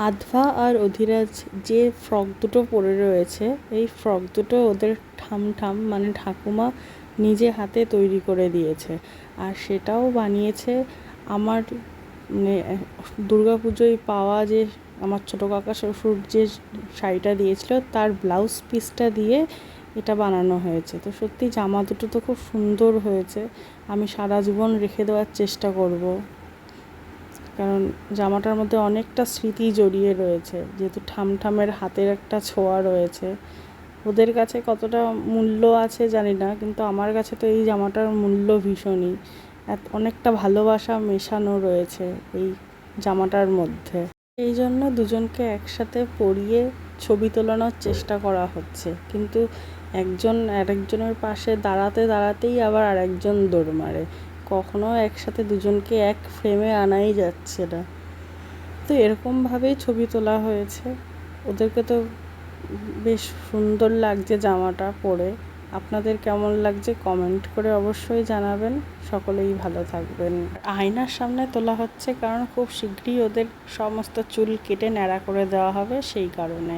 আধভা আর অধিরাজ যে ফ্রক দুটো পরে রয়েছে, এই ফ্রক দুটো ওদের ঠাম মানে ঠাকুমা নিজে হাতে তৈরি করে দিয়েছে। আর সেটাও বানিয়েছে আমার মানে দুর্গাপুজোয় পাওয়া যে আমার ছোটো কাকা শ্বশুর যে শাড়িটা দিয়েছিল তার ব্লাউজ পিসটা দিয়ে এটা বানানো হয়েছে। তো সত্যি জামা দুটো তো খুব সুন্দর হয়েছে। আমি সারা জীবন রেখে দেওয়ার চেষ্টা করব, কারণ জামাটার মধ্যে অনেকটা স্মৃতি জড়িয়ে রয়েছে, যেহেতু ঠামের হাতের একটা ছোঁয়া রয়েছে। ওদের কাছে কতটা মূল্য আছে জানি না, কিন্তু আমার কাছে তো এই জামাটার মূল্য ভীষণই। অনেকটা ভালোবাসা মেশানো রয়েছে এই জামাটার মধ্যে। এই জন্য দুজনকে একসাথে পরিয়ে ছবি তোলানোর চেষ্টা করা হচ্ছে, কিন্তু একজন আরেকজনের পাশে দাঁড়াতেই আবার আরেকজন দৌড় মারে। কখনো একসাথে দুজনকে এক ফ্রেমে আনাই যাচ্ছে না। তো এরকমভাবেই ছবি তোলা হয়েছে। ওদেরকে তো বেশ সুন্দর লাগছে জামাটা পরে। আপনাদের কেমন লাগছে কমেন্ট করে অবশ্যই জানাবেন। সকলেই ভালো থাকবেন। আয়নার সামনে তোলা হচ্ছে কারণ খুব শীঘ্রই ওদের সমস্ত চুল কেটে ন্যাড়া করে দেওয়া হবে, সেই কারণে।